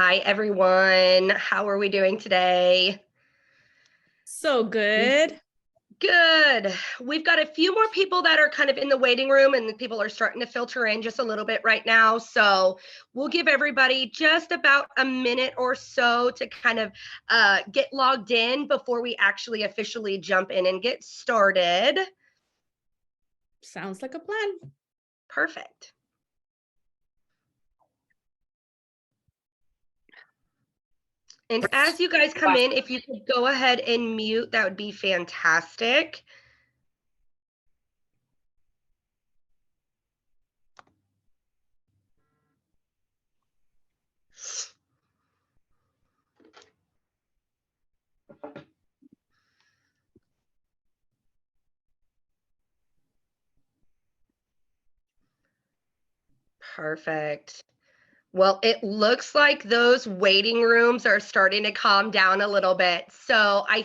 Hi, everyone. How are we doing today? So good. Good. We've got a few more people that are kind of in the waiting room, and the people are starting to filter in just a little bit right now. So we'll give everybody just about a minute or so to kind of get logged in before we actually officially jump in and get started. Sounds like a plan. Perfect. And as you guys come in, if you could go ahead and mute, that would be fantastic. Perfect. Well, it looks like those waiting rooms are starting to calm down a little bit. So I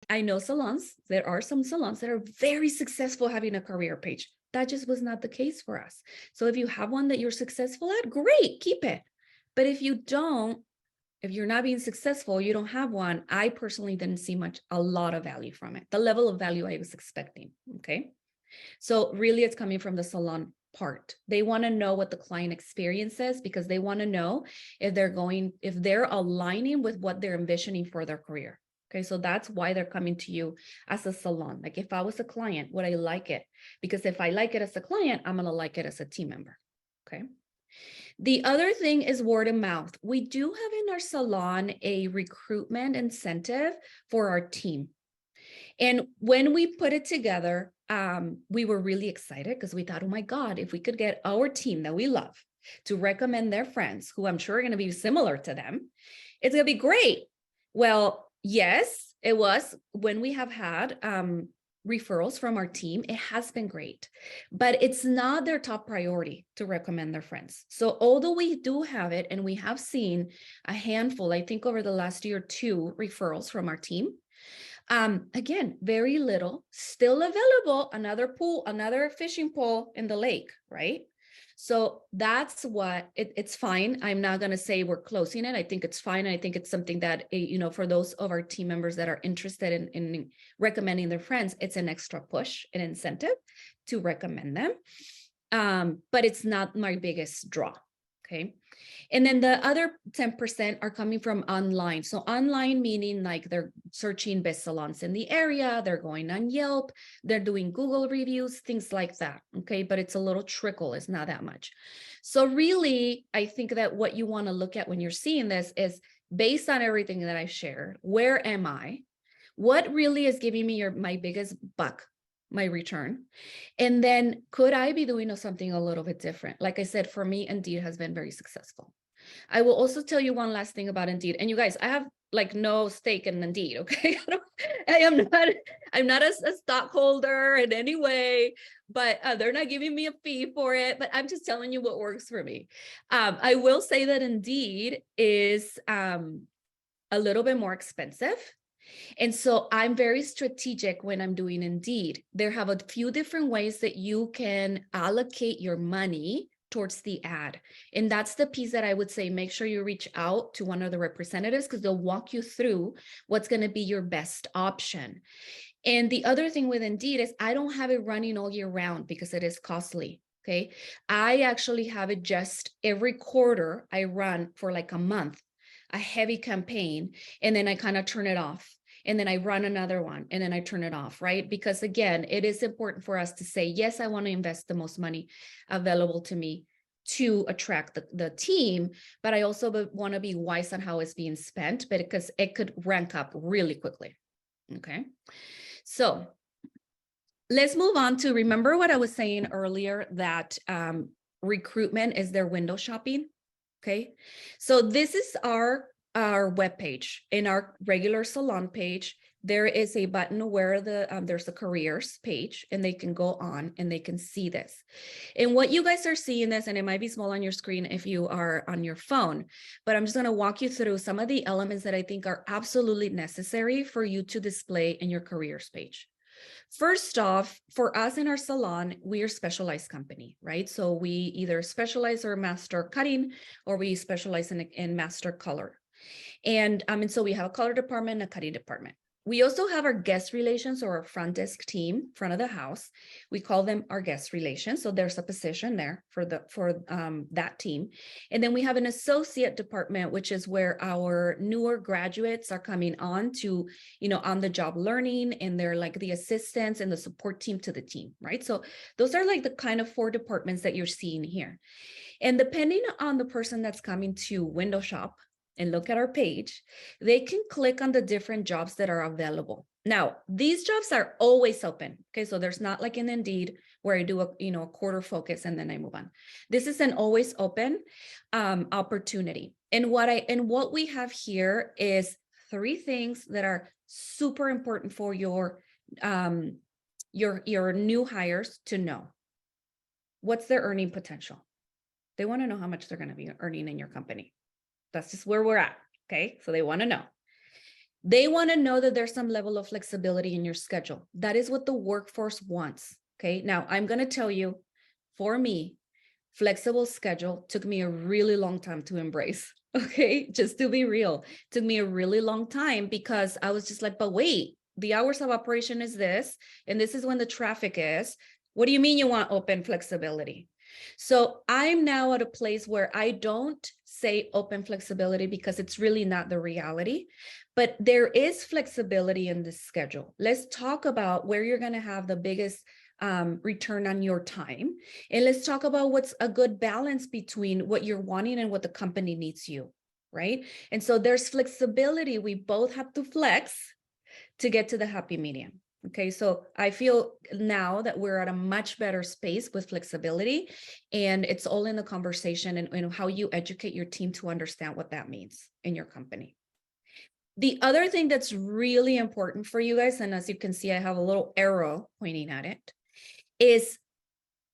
I know salons, there are some salons that are very successful having a career page. That just was not the case for us. So if you have one that you're successful at, great, keep it. But if you don't, if you're not being successful, you don't have one, I personally didn't see a lot of value from it, the level of value I was expecting, okay? So really it's coming from the salon part. They want to know what the client experience is because they want to know if they're aligning with what they're envisioning for their career. Okay, so that's why they're coming to you as a salon. Like if I was a client, would I like it? Because if I like it as a client, I'm going to like it as a team member. Okay. The other thing is word of mouth. We do have in our salon a recruitment incentive for our team. And when we put it together, we were really excited because we thought, oh my God, if we could get our team that we love to recommend their friends, who I'm sure are going to be similar to them, it's going to be great. Well, yes, it was. When we have had referrals from our team, it has been great, but it's not their top priority to recommend their friends. So although we do have it, and we have seen a handful, I think over the last year, 2 referrals from our team, again, very little, still available, another pool, another fishing pole in the lake, right? So that's what it's fine. I'm not going to say we're closing it. I think it's fine. I think it's something that, for those of our team members that are interested in recommending their friends, it's an extra push, an incentive to recommend them. But it's not my biggest draw. Okay. And then the other 10% are coming from online. So online meaning like they're searching best salons in the area, they're going on Yelp, they're doing Google reviews, things like that. Okay. But it's a little trickle, it's not that much. So really, I think that what you want to look at when you're seeing this is based on everything that I shared, where am I? What really is giving me my biggest buck, my return? And then could I be doing something a little bit different? Like I said, for me, Indeed has been very successful. I will also tell you one last thing about Indeed. And you guys, I have like no stake in Indeed, okay? I'm not a stockholder in any way, but they're not giving me a fee for it, but I'm just telling you what works for me. I will say that Indeed is a little bit more expensive. And so I'm very strategic when I'm doing Indeed. There have a few different ways that you can allocate your money towards the ad. And that's the piece that I would say, make sure you reach out to one of the representatives because they'll walk you through what's going to be your best option. And the other thing with Indeed is I don't have it running all year round because it is costly. Okay. I actually have it just every quarter I run for like a month, a heavy campaign, and then I kind of turn it off. And then I run another one and then I turn it off, right? Because again, it is important for us to say, yes, I want to invest the most money available to me to attract the team, but I also want to be wise on how it's being spent, but because it could rank up really quickly. Okay. So let's move on to, remember what I was saying earlier, that recruitment is their window shopping. Okay. So this is our webpage. In our regular salon page, there is a button where there's a careers page, and they can go on and they can see this. And what you guys are seeing this, and it might be small on your screen if you are on your phone, but I'm just going to walk you through some of the elements that I think are absolutely necessary for you to display in your careers page. First off, for us in our salon, we are a specialized company, right? So we either specialize or master cutting, or we specialize in master color. And so we have a color department and a cutting department. We also have our guest relations, or our front desk team, front of the house. We call them our guest relations. So there's a position there for that team. And then we have an associate department, which is where our newer graduates are coming on to, on the job learning, and they're like the assistants and the support team to the team, right? So those are like the kind of 4 departments that you're seeing here. And depending on the person that's coming to window shop and look at our page, they can click on the different jobs that are available. Now, these jobs are always open. Okay, so there's not like in Indeed where I do a quarter focus and then I move on. This is an always open opportunity. And what we have here is 3 things that are super important for your new hires to know. What's their earning potential? They want to know how much they're going to be earning in your company. That's just where we're at. Okay. So they want to know. They want to know that there's some level of flexibility in your schedule. That is what the workforce wants. Okay. Now I'm going to tell you, for me, flexible schedule took me a really long time to embrace. Okay. Just to be real, it took me a really long time because I was just like, but wait, the hours of operation is this, and this is when the traffic is. What do you mean you want open flexibility? So I'm now at a place where I don't say open flexibility because it's really not the reality, but there is flexibility in this schedule. Let's talk about where you're going to have the biggest return on your time. And let's talk about what's a good balance between what you're wanting and what the company needs you, right? And so there's flexibility. We both have to flex to get to the happy medium. Okay, so I feel now that we're at a much better space with flexibility, and it's all in the conversation and how you educate your team to understand what that means in your company. The other thing that's really important for you guys, and as you can see, I have a little arrow pointing at it, is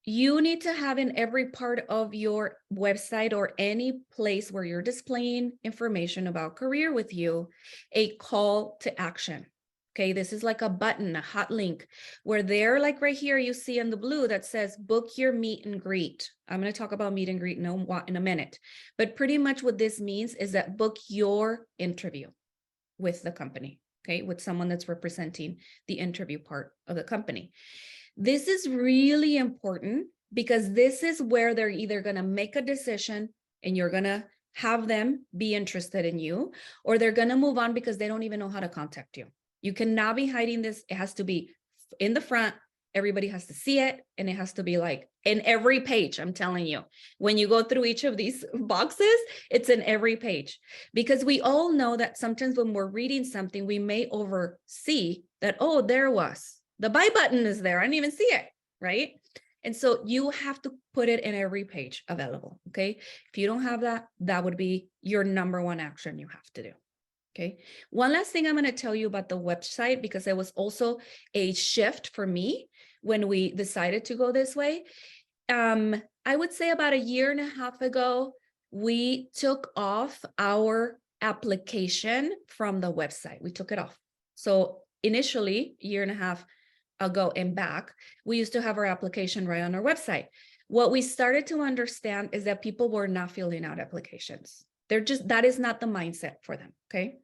you need to have in every part of your website or any place where you're displaying information about career with you, a call to action. Okay, this is like a button, a hot link, where there, like right here, you see in the blue that says book your meet and greet. I'm going to talk about meet and greet in a minute. But pretty much what this means is that book your interview with the company, okay, with someone that's representing the interview part of the company. This is really important because this is where they're either going to make a decision and you're going to have them be interested in you, or they're going to move on because they don't even know how to contact you. You cannot be hiding this. It has to be in the front. Everybody has to see it. And it has to be like in every page. I'm telling you, when you go through each of these boxes, it's in every page, because we all know that sometimes when we're reading something, we may oversee that, oh, there was the buy button is there. I didn't even see it. Right. And so you have to put it in every page available. Okay. If you don't have that, that would be your number one action you have to do. Okay. One last thing I'm going to tell you about the website, because it was also a shift for me when we decided to go this way. I would say about a year and a half ago, we took off our application from the website. We took it off. So initially, a year and a half ago and back, we used to have our application right on our website. What we started to understand is that people were not filling out applications. That is not the mindset for them. Okay.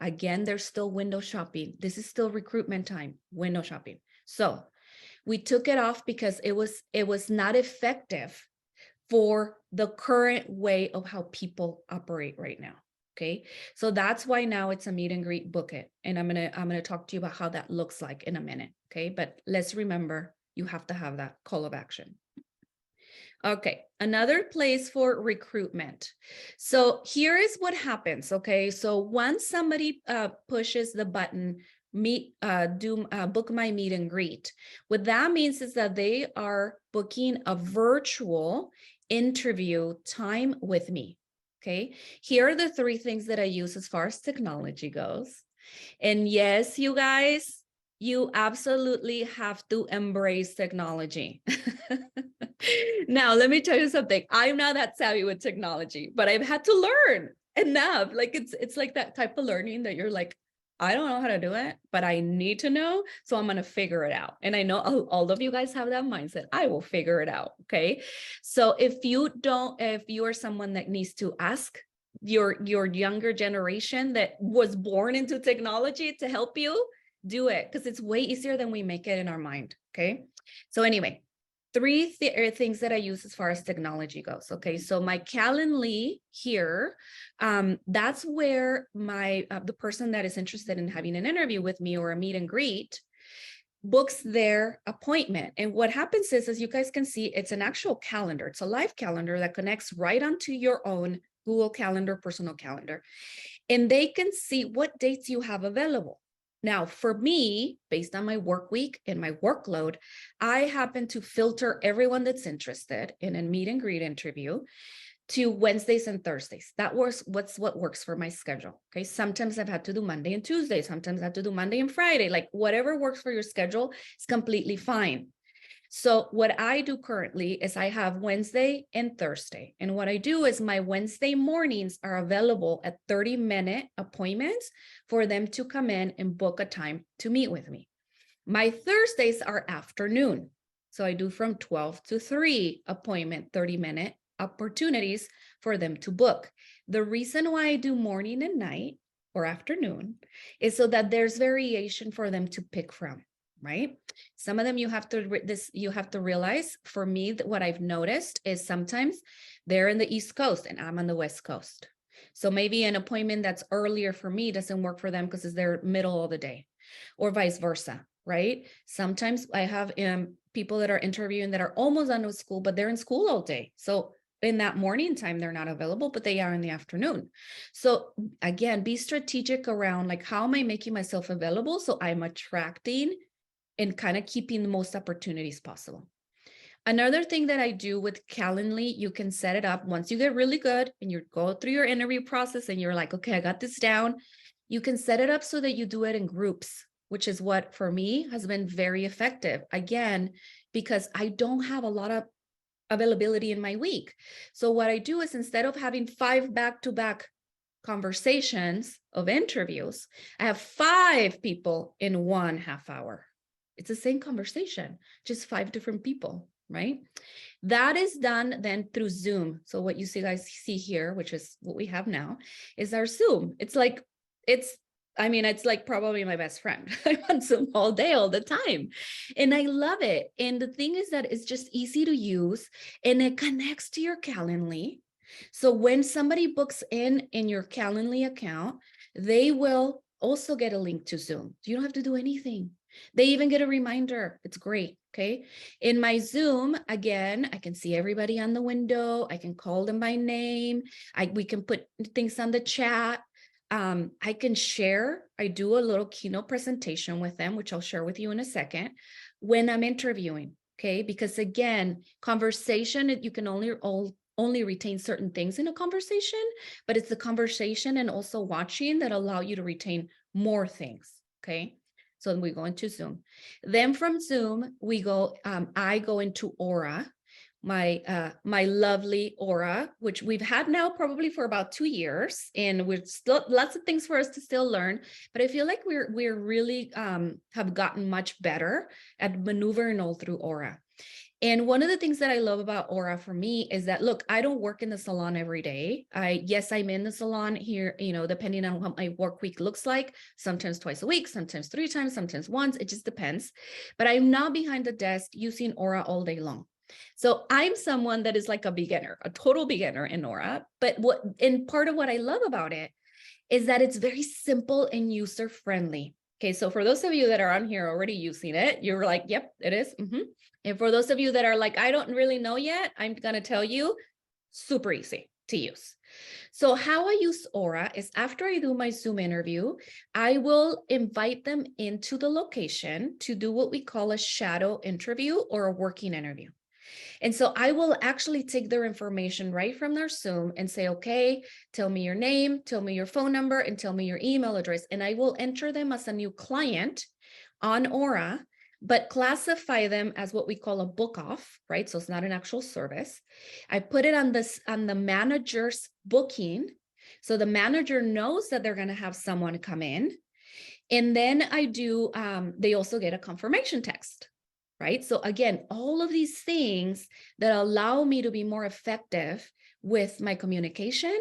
Again, they're still window shopping. This is still recruitment time, window shopping. So we took it off because it was not effective for the current way of how people operate right now. Okay. So that's why now it's a meet and greet, book it. And I'm going to talk to you about how that looks like in a minute. Okay. But let's remember, you have to have that call of action. Okay, another place for recruitment. So here is what happens. Okay, so once somebody pushes the button, book my meet and greet, what that means is that they are booking a virtual interview time with me. Okay, here are the three things that I use as far as technology goes. And yes, you guys, you absolutely have to embrace technology. Now, let me tell you something. I'm not that savvy with technology, but I've had to learn enough. Like it's like that type of learning that you're like, I don't know how to do it, but I need to know. So I'm going to figure it out. And I know all of you guys have that mindset. I will figure it out. Okay. So if you are someone that needs to ask your younger generation that was born into technology to help you, do it, because it's way easier than we make it in our mind. Okay. So anyway, three things that I use as far as technology goes. Okay. So my Calendly here, that's where the person that is interested in having an interview with me or a meet and greet books their appointment. And what happens is, as you guys can see, it's an actual calendar. It's a live calendar that connects right onto your own Google Calendar, personal calendar. And they can see what dates you have available. Now, for me, based on my work week and my workload, I happen to filter everyone that's interested in a meet and greet interview to Wednesdays and Thursdays. That was what works for my schedule. Okay. Sometimes I've had to do Monday and Tuesday. Sometimes I have to do Monday and Friday. Like whatever works for your schedule is completely fine. So what I do currently is I have Wednesday and Thursday. And what I do is my Wednesday mornings are available at 30-minute appointments for them to come in and book a time to meet with me. My Thursdays are afternoon. So I do from 12 to 3 appointment, 30-minute opportunities for them to book. The reason why I do morning and night or afternoon is so that there's variation for them to pick from, right? Some of them you have to realize, for me, that what I've noticed is sometimes they're in the East Coast and I'm on the West Coast. So maybe an appointment that's earlier for me doesn't work for them because it's their middle of the day, or vice versa, right? Sometimes I have people that are interviewing that are almost done with school, but they're in school all day. So in that morning time, they're not available, but they are in the afternoon. So again, be strategic around like, how am I making myself available so I'm attracting and kind of keeping the most opportunities possible. Another thing that I do with Calendly, you can set it up once you get really good and you go through your interview process and you're like, okay, I got this down. You can set it up so that you do it in groups, which is what for me has been very effective. Again, because I don't have a lot of availability in my week. So what I do is, instead of having 5 back-to-back conversations of interviews, I have 5 people in 1 half hour. It's the same conversation, just 5 different people, right? That is done then through Zoom. So what you guys see here, which is what we have now, is our Zoom. It's like probably my best friend. I'm on Zoom all day, all the time. And I love it. And the thing is that it's just easy to use and it connects to your Calendly. So when somebody books in your Calendly account, they will also get a link to Zoom. You don't have to do anything. They even get a reminder. It's great. Okay. In my Zoom, again, I can see everybody on the window. I can call them by name. We can put things on the chat. I can share. I do a little keynote presentation with them, which I'll share with you in a second, when I'm interviewing. Okay. Because again, conversation, you can only retain certain things in a conversation, but it's the conversation and also watching that allow you to retain more things. Okay. So we go into Zoom. Then from Zoom, I go into Aura, my lovely Aura, which we've had now probably for about 2 years, and we're still lots of things for us to still learn. But I feel like we're really have gotten much better at maneuvering all through Aura. And one of the things that I love about Aura for me is that, look, I don't work in the salon every day. Yes, I'm in the salon here, depending on what my work week looks like, sometimes twice a week, sometimes 3 times, sometimes once, it just depends. But I'm not behind the desk using Aura all day long. So I'm someone that is like a beginner, a total beginner in Aura. But part of what I love about it is that it's very simple and user friendly. Okay, so for those of you that are on here already using it, you're like, yep, it is. And for those of you that are like, I don't really know yet, I'm going to tell you, super easy to use. So how I use Aura is, after I do my Zoom interview, I will invite them into the location to do what we call a shadow interview or a working interview. And so I will actually take their information right from their Zoom and say, okay, tell me your name, tell me your phone number, and tell me your email address. And I will enter them as a new client on Aura, but classify them as what we call a book off, right? So it's not an actual service. I put it on the manager's booking. So the manager knows that they're going to have someone come in. And then they also get a confirmation text. Right? So again, all of these things that allow me to be more effective with my communication.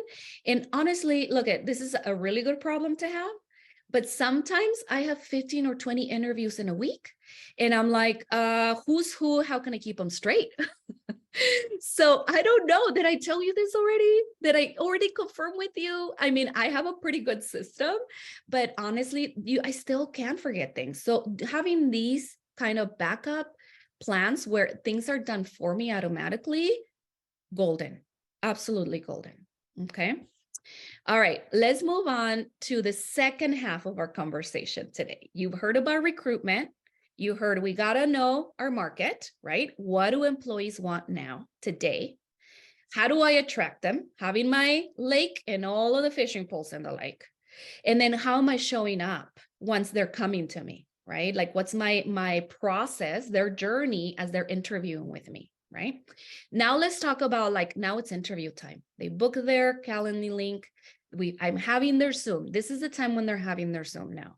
And honestly, this is a really good problem to have, but sometimes I have 15 or 20 interviews in a week and I'm like, who's who? How can I keep them straight? So I don't know. Did I tell you this already? Did I already confirm with you? I mean, I have a pretty good system, but honestly, I still can forget things. So having these kind of backup plans where things are done for me automatically, golden, absolutely golden. Okay. All right, let's move on to the second half of our conversation today. You've heard about recruitment. You heard we got to know our market, right? What do employees want now, today? How do I attract them? Having my lake and all of the fishing poles in the lake. And then how am I showing up once they're coming to me? right? Like what's my process, their journey as they're interviewing with me, right? Now let's talk about like, now it's interview time. They book their Calendly link. I'm having their Zoom. This is the time when they're having their Zoom now.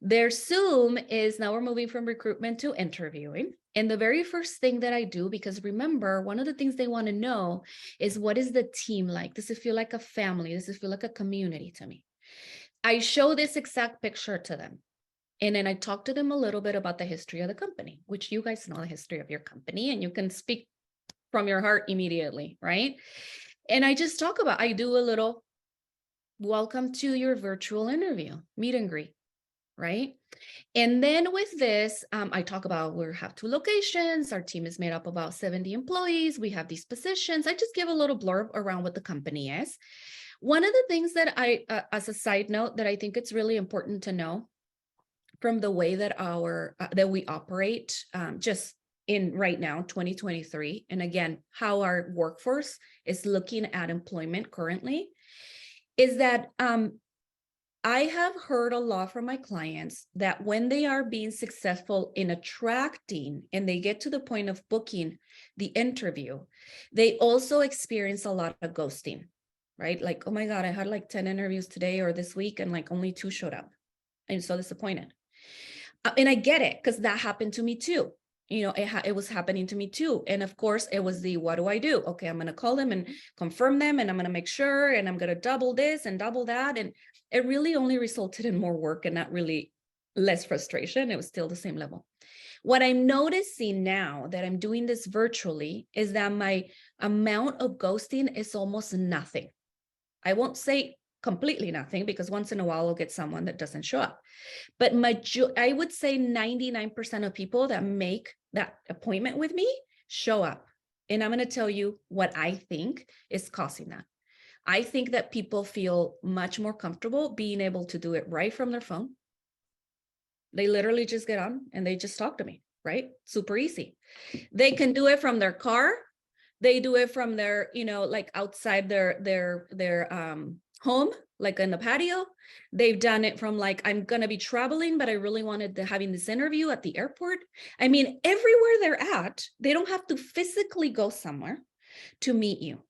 Their Zoom is, now we're moving from recruitment to interviewing. And the very first thing that I do, because remember, one of the things they want to know is, what is the team like? Does it feel like a family? Does it feel like a community to me? I show this exact picture to them. And then I talk to them a little bit about the history of the company, which you guys know the history of your company and you can speak from your heart immediately, right? And I just talk about, I do a little welcome to your virtual interview, meet and greet, right? And then with this, I talk about we have 2 locations. Our team is made up of about 70 employees. We have these positions. I just give a little blurb around what the company is. One of the things that I, as a side note, that I think it's really important to know from the way that that we operate, just in right now, 2023, and again, how our workforce is looking at employment currently, is that I have heard a lot from my clients that when they are being successful in attracting and they get to the point of booking the interview, they also experience a lot of ghosting, right? Like, oh my God, I had like 10 interviews today or this week and like only 2 showed up. I'm so disappointed. And I get it, because that happened to me too. You know, it was happening to me too. And of course, it was the, what do I do? Okay, I'm going to call them and confirm them, and I'm going to make sure, and I'm going to double this and double that. And it really only resulted in more work and not really less frustration. It was still the same level. What I'm noticing now that I'm doing this virtually is that my amount of ghosting is almost nothing. I won't say completely nothing, because once in a while we'll get someone that doesn't show up. But I would say 99% of people that make that appointment with me show up. And I'm going to tell you what I think is causing that. I think that people feel much more comfortable being able to do it right from their phone. They literally just get on and they just talk to me, right? Super easy. They can do it from their car. They do it from their, like outside their home, like in the patio. They've done it from like, I'm going to be traveling, but I really wanted to having this interview at the airport. I mean, everywhere they're at, they don't have to physically go somewhere to meet you.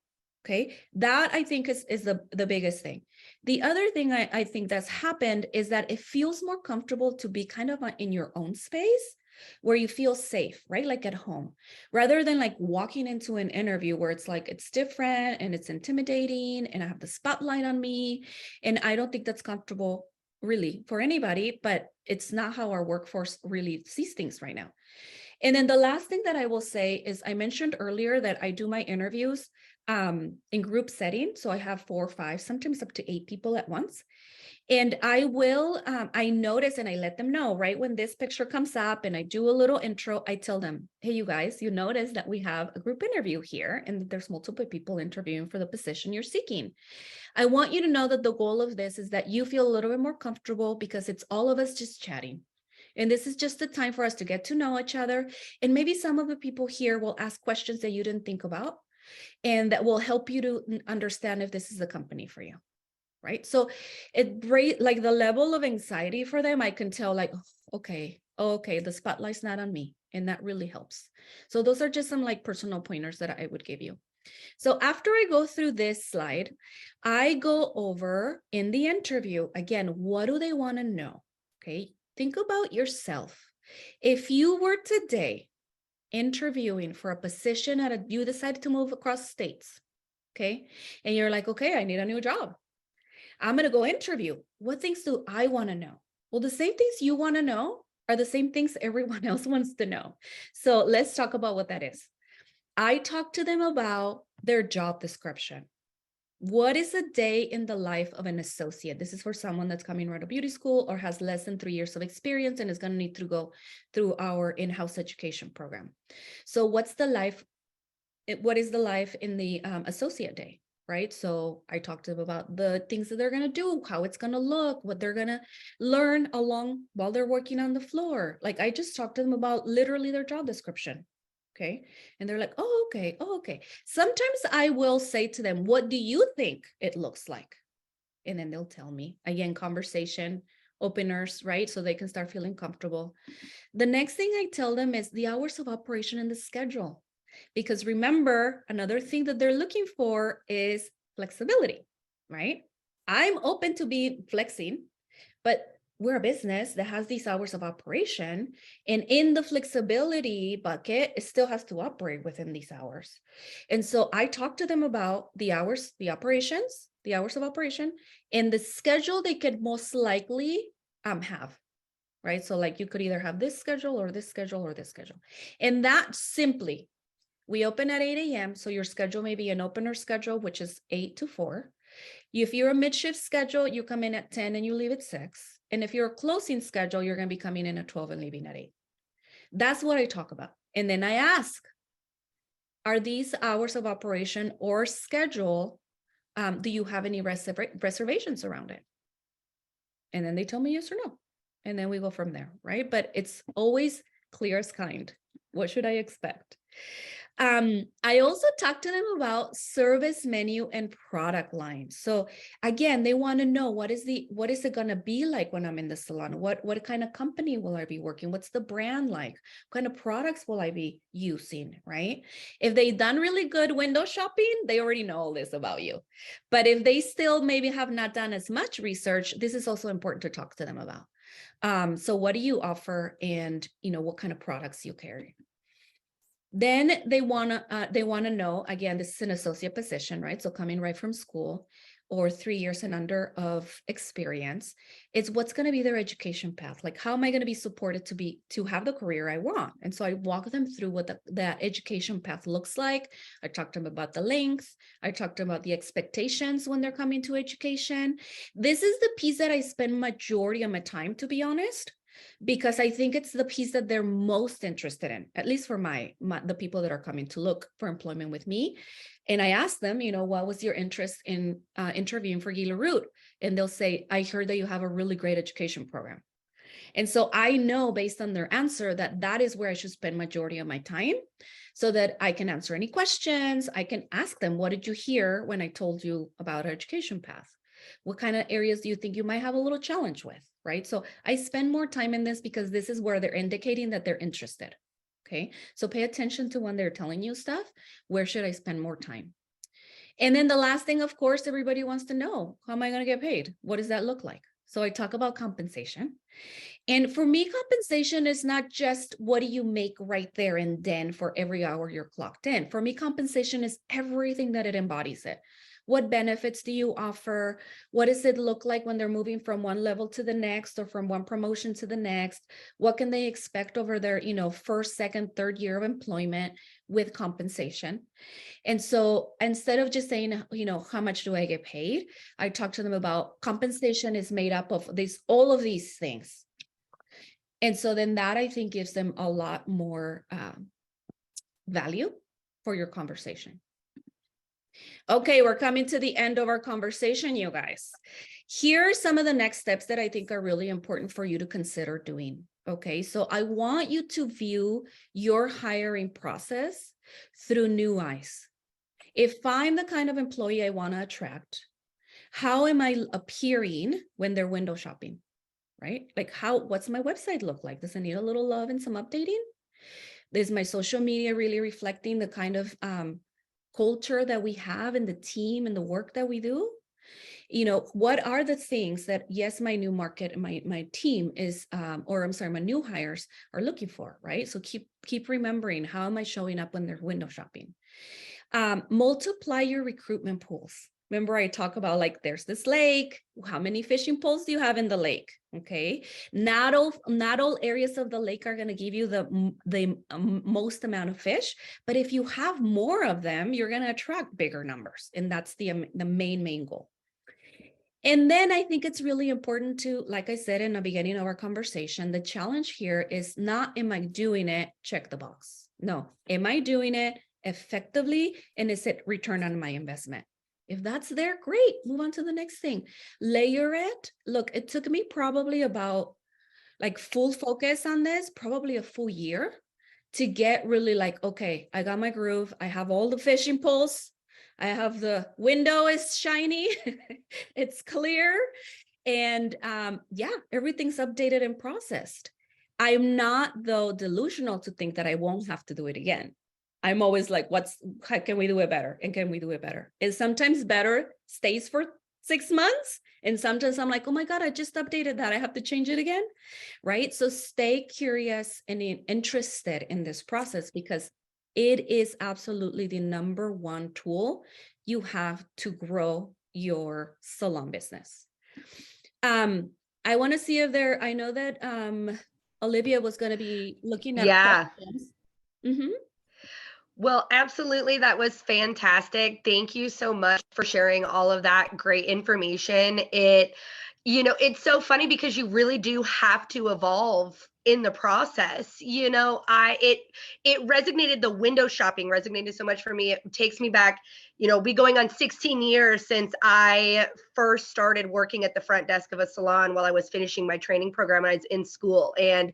Okay. That I think is the biggest thing. The other thing I think that's happened is that it feels more comfortable to be kind of in your own space, where you feel safe, right? Like at home, rather than like walking into an interview where it's like, it's different and it's intimidating and I have the spotlight on me. And I don't think that's comfortable really for anybody, but it's not how our workforce really sees things right now. And then the last thing that I will say is, I mentioned earlier that I do my interviews in group setting. So I have 4 or 5, sometimes up to 8 people at once. And I will, I notice and I let them know, right? When this picture comes up and I do a little intro, I tell them, hey, you guys, you notice that we have a group interview here and there's multiple people interviewing for the position you're seeking. I want you to know that the goal of this is that you feel a little bit more comfortable, because it's all of us just chatting. And this is just the time for us to get to know each other. And maybe some of the people here will ask questions that you didn't think about, and that will help you to understand if this is the company for you. Right. So like the level of anxiety for them, I can tell like, okay, the spotlight's not on me. And that really helps. So those are just some like personal pointers that I would give you. So after I go through this slide, I go over in the interview, again, what do they want to know? Okay. Think about yourself. If you were today interviewing for a position you decided to move across states. Okay. And you're like, okay, I need a new job. I'm going to go interview. What things do I want to know? Well, the same things you want to know are the same things everyone else wants to know. So let's talk about what that is. I talk to them about their job description. What is a day in the life of an associate? This is for someone that's coming right out of beauty school or has less than 3 years of experience and is going to need to go through our in-house education program. So what is the life in the associate day? Right? So I talked to them about the things that they're going to do, how it's going to look, what they're going to learn along while they're working on the floor. Like I just talked to them about literally their job description. Okay. And they're like, oh, okay. Oh, okay. Sometimes I will say to them, what do you think it looks like? And then they'll tell me, again, conversation openers, right? So they can start feeling comfortable. The next thing I tell them is the hours of operation and the schedule. Because remember, another thing that they're looking for is flexibility, right? I'm open to be flexing, but we're a business that has these hours of operation. And in the flexibility bucket, it still has to operate within these hours. And so I talk to them about the hours, the operations, the hours of operation, and the schedule they could most likely have. Right. So like you could either have this schedule or this schedule or this schedule. And that simply, we open at 8 a.m. So your schedule may be an opener schedule, which is 8 to 4. If you're a mid-shift schedule, you come in at 10 and you leave at 6. And if you're a closing schedule, you're going to be coming in at 12 and leaving at 8. That's what I talk about. And then I ask, are these hours of operation or schedule, do you have any reservations around it? And then they tell me yes or no. And then we go from there, right? But it's always clear as kind. What should I expect? I also talked to them about service menu and product line. So again, they want to know what is it going to be like when I'm in the salon? What kind of company will I be working? What's the brand like? What kind of products will I be using, right? If they've done really good window shopping, they already know all this about you. But if they still maybe have not done as much research, this is also important to talk to them about. So what do you offer, and what kind of products you carry? Then they want to know, again, this is an associate position, right? So coming right from school or 3 years and under of experience, it's what's going to be their education path. Like, how am I going to be supported to have the career I want? And so I walk them through what that education path looks like. I talked to them about the length. I talked to them about the expectations when they're coming to education. This is the piece that I spend majority of my time, to be honest, because I think it's the piece that they're most interested in, at least for the people that are coming to look for employment with me. And I ask them, what was your interest in interviewing for Guy Root? And they'll say, I heard that you have a really great education program. And so I know based on their answer that is where I should spend majority of my time, so that I can answer any questions. I can ask them, what did you hear when I told you about our education path? What kind of areas do you think you might have a little challenge with, right? So I spend more time in this because this is where they're indicating that they're interested. Okay. So pay attention to when they're telling you stuff. Where should I spend more time? And then the last thing, of course, everybody wants to know, how am I going to get paid? What does that look like? So I talk about compensation. And for me, compensation is not just what do you make right there and then for every hour you're clocked in. For me, compensation is everything that it embodies it. What benefits do you offer? What does it look like when they're moving from one level to the next or from one promotion to the next? What can they expect over their, first, second, third year of employment with compensation? And so instead of just saying, how much do I get paid? I talk to them about compensation is made up of all of these things. And so then that, I think, gives them a lot more value for your conversation. Okay, we're coming to the end of our conversation, you guys. Here are some of the next steps that I think are really important for you to consider doing. Okay, so I want you to view your hiring process through new eyes. If I'm the kind of employee I want to attract, how am I appearing when they're window shopping? Right? Like what's my website look like? Does it need a little love and some updating? Is my social media really reflecting the kind of culture that we have in the team and the work that we do? What are the things that, yes, my new market, my team is, my new hires are looking for, right? So keep remembering, how am I showing up when they're window shopping? Multiply your recruitment pools. Remember, I talk about, like, there's this lake. How many fishing poles do you have in the lake? Okay. Not all areas of the lake are going to give you the most amount of fish, but if you have more of them, you're going to attract bigger numbers. And that's the main goal. And then I think it's really important to, like I said in the beginning of our conversation, the challenge here is not, am I doing it? Check the box. No, am I doing it effectively? And is it return on my investment? If that's there, great. Move on to the next thing. Layer it. Look, it took me probably about, like, full focus on this, probably a full year to get really like, okay, I got my groove. I have all the fishing poles. I have the window is shiny. It's clear. And yeah, everything's updated and processed. I'm not, though, delusional to think that I won't have to do it again. I'm always like, how can we do it better? And can we do it better? And sometimes better stays for 6 months. And sometimes I'm like, oh my God, I just updated that. I have to change it again. Right. So stay curious and interested in this process, because it is absolutely the number one tool you have to grow your salon business. I want to see if I know that Olivia was going to be looking at Yeah. questions. Mm-hmm. Well, absolutely. That was fantastic. Thank you so much for sharing all of that great information. It's so funny because you really do have to evolve in the process. It resonated, the window shopping resonated so much for me. It takes me back, be going on 16 years since I first started working at the front desk of a salon while I was finishing my training program and I was in school. And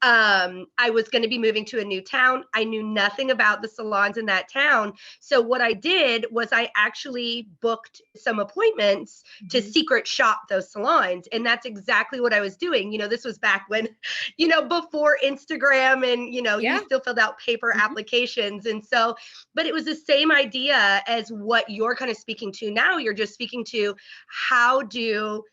I was going to be moving to a new town. I knew nothing about the salons in that town. So what I did was I actually booked some appointments to secret shop those salons. And that's exactly what I was doing. This was back when, before Instagram and, you still filled out paper applications. And so, but it was the same idea as what you're kind of speaking to now. You're just speaking to how do,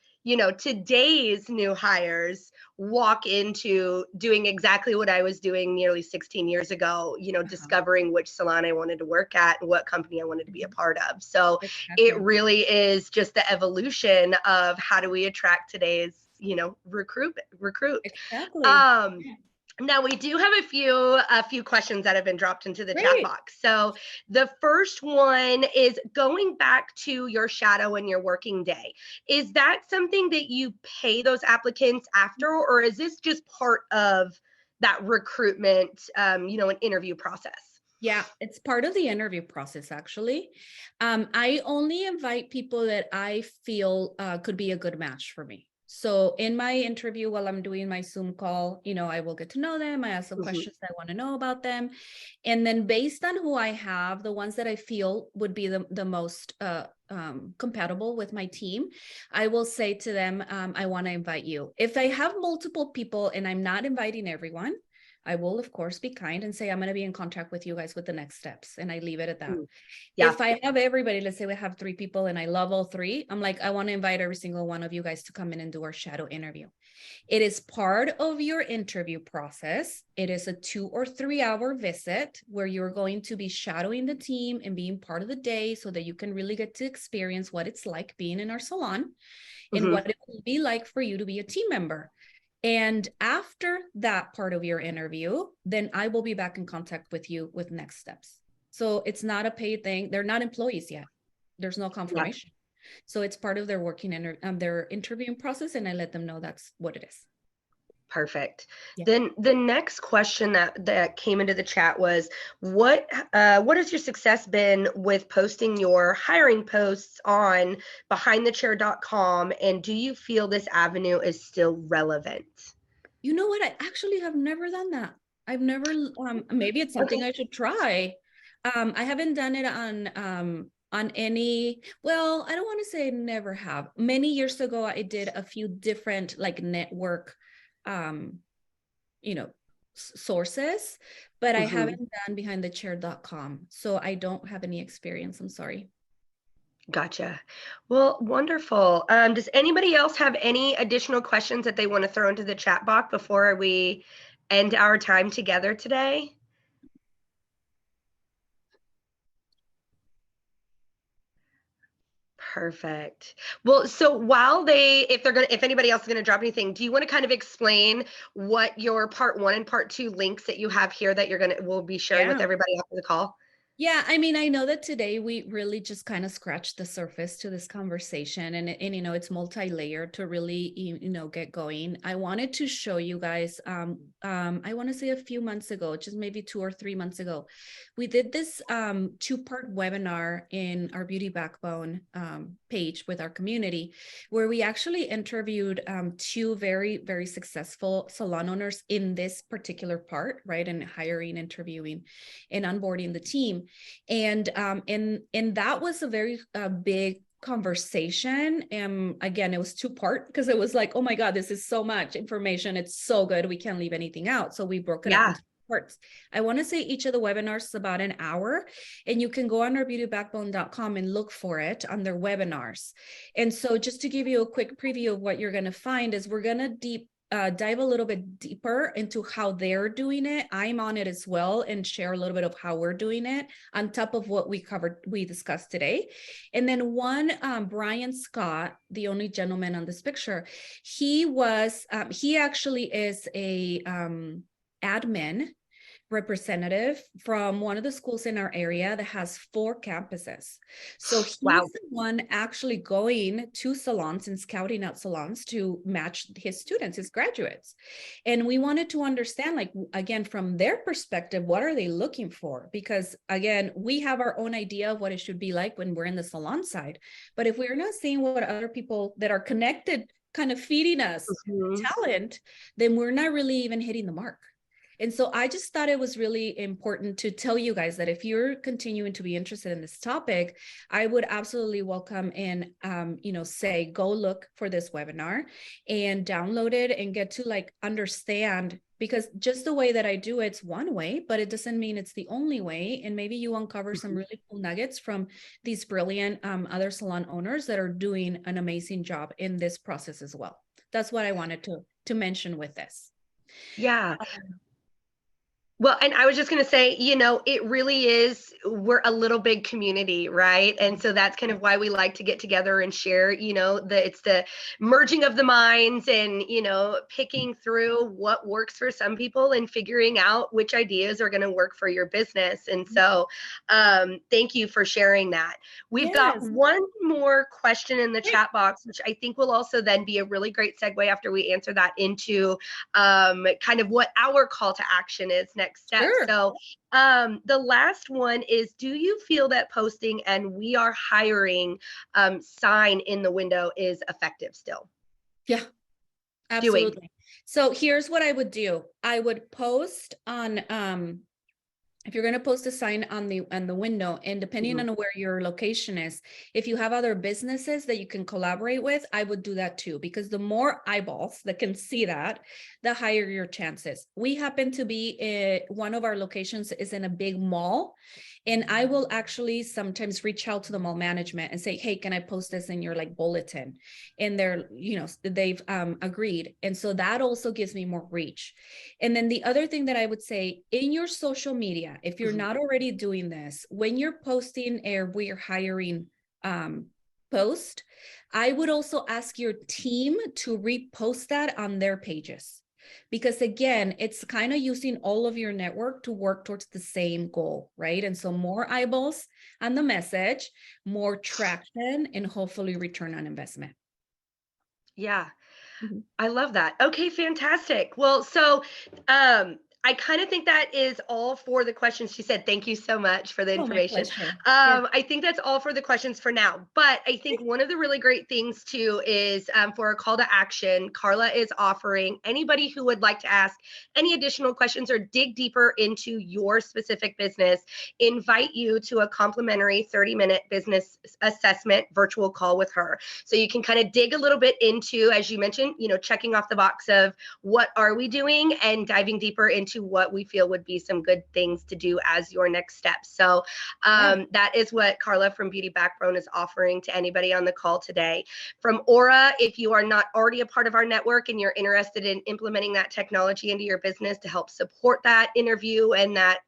today's new hires walk into doing exactly what I was doing nearly 16 years ago, discovering which salon I wanted to work at and what company I wanted to be a part of. So it really is just the evolution of how do we attract today's, recruit. Exactly. Now we do have a few questions that have been dropped into the chat box. So the first one is going back to your shadow and your working day. Is that something that you pay those applicants after, or is this just part of that recruitment, an interview process? Yeah, it's part of the interview process, actually. I only invite people that I feel could be a good match for me. So in my interview, while I'm doing my Zoom call, I will get to know them. I ask them questions I want to know about them. And then based on who I have, the ones that I feel would be the most compatible with my team, I will say to them, I want to invite you. If I have multiple people and I'm not inviting everyone, I will, of course, be kind and say, I'm going to be in contact with you guys with the next steps. And I leave it at that. Yeah. If I have everybody, let's say we have 3 people and I love all 3, I'm like, I want to invite every single one of you guys to come in and do our shadow interview. It is part of your interview process. It is a 2 or 3 hour visit where you're going to be shadowing the team and being part of the day so that you can really get to experience what it's like being in our salon and what it will be like for you to be a team member. And after that part of your interview, then I will be back in contact with you with next steps. So it's not a paid thing. They're not employees yet. There's no confirmation. So it's part of their their interviewing process. And I let them know that's what it is. Perfect. Yeah. Then the next question that came into the chat was, what has your success been with posting your hiring posts on behindthechair.com, and do you feel this avenue is still relevant? You know what? I actually have never done that. I've never, maybe it's something I should try. I haven't done it on any, well, I don't want to say I never have. Many years ago, I did a few different like network sources, but I haven't done behindthechair.com. So I don't have any experience. I'm sorry. Gotcha. Well, wonderful. Does anybody else have any additional questions that they want to throw into the chat box before we end our time together today? Perfect. Well, so if anybody else is going to drop anything, do you want to kind of explain what your part 1 and part 2 links that you have here that we'll be sharing with everybody after the call? Yeah, I mean, I know that today we really just kind of scratched the surface to this conversation, and it's multi-layered to really, get going. I wanted to show you guys, I want to say a few months ago, just maybe 2 or 3 months ago, we did this 2-part webinar in our Beauty Backbone page with our community, where we actually interviewed 2 very, very successful salon owners in this particular part, right? And hiring, interviewing, and onboarding the team. And that was a very big conversation. And again, it was two-part because it was like, oh my God, this is so much information. It's so good. We can't leave anything out. So we broke it up into parts. I want to say each of the webinars is about an hour, and you can go on our beautybackbone.com and look for it on their webinars. And so just to give you a quick preview of what you're going to find is we're going to dive a little bit deeper into how they're doing it. I'm on it as well, and share a little bit of how we're doing it on top of what we discussed today. And then Brian Scott, the only gentleman on this picture, he actually is a admin representative from one of the schools in our area that has 4 campuses. So he's the one actually going to salons and scouting out salons to match his students, his graduates. And we wanted to understand, like, again, from their perspective, what are they looking for? Because again, we have our own idea of what it should be like when we're in the salon side. But if we're not seeing what other people that are connected kind of feeding us talent, then we're not really even hitting the mark. And so I just thought it was really important to tell you guys that if you're continuing to be interested in this topic, I would absolutely welcome and, say, go look for this webinar and download it and get to like understand, because just the way that I do it's one way, but it doesn't mean it's the only way. And maybe you uncover some really cool nuggets from these brilliant other salon owners that are doing an amazing job in this process as well. That's what I wanted to mention with this. Yeah. Well, and I was just going to say, it really is, we're a little big community, right? And so that's kind of why we like to get together and share, it's the merging of the minds and, picking through what works for some people and figuring out which ideas are going to work for your business. And so thank you for sharing that. We've got one more question in the chat box, which I think will also then be a really great segue after we answer that into kind of what our call to action is next step. Sure. So the last one is, do you feel that posting "and we are hiring" sign in the window is effective still? Yeah, absolutely. So here's what I would do. I would post on if you're going to post a sign on the window, and depending on where your location is, if you have other businesses that you can collaborate with, I would do that too, because the more eyeballs that can see that, the higher your chances. We happen to be one of our locations is in a big mall, and I will actually sometimes reach out to the mall management and say, hey, can I post this in your like bulletin? And they've agreed. And so that also gives me more reach. And then the other thing that I would say, in your social media, if you're not already doing this, when you're posting a "we're hiring" post, I would also ask your team to repost that on their pages. Because again, it's kind of using all of your network to work towards the same goal, right? And so more eyeballs on the message, more traction, and hopefully return on investment. Yeah. I love that. Okay, fantastic. Well, so I kind of think that is all for the questions. She said, thank you so much for the information. I think that's all for the questions for now. But I think one of the really great things too is for a call to action, Carla is offering anybody who would like to ask any additional questions or dig deeper into your specific business, invite you to a complimentary 30-minute business assessment virtual call with her. So you can kind of dig a little bit into, as you mentioned, checking off the box of what are we doing and diving deeper into what we feel would be some good things to do as your next step. So that is what Carla from Beauty Backbone is offering to anybody on the call today. From Aura, if you are not already a part of our network and you're interested in implementing that technology into your business to help support that interview and that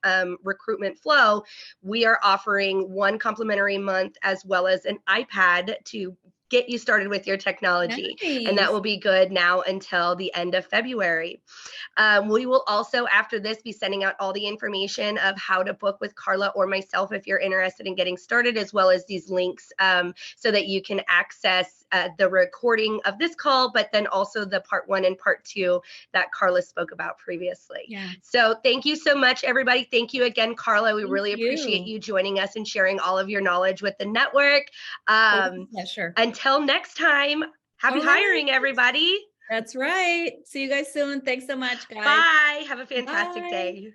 recruitment flow, we are offering 1 complimentary month as well as an iPad to get you started with your technology. Nice. And that will be good now until the end of February. We will also, after this, be sending out all the information of how to book with Carla or myself if you're interested in getting started, as well as these links so that you can access the recording of this call, but then also the part 1 and part 2 that Carla spoke about previously. Yeah. So thank you so much, everybody. Thank you again, Carla. We really appreciate you joining us and sharing all of your knowledge with the network. Pleasure. Until next time, happy hiring, everybody. That's right. See you guys soon. Thanks so much, guys. Bye. Have a fantastic day.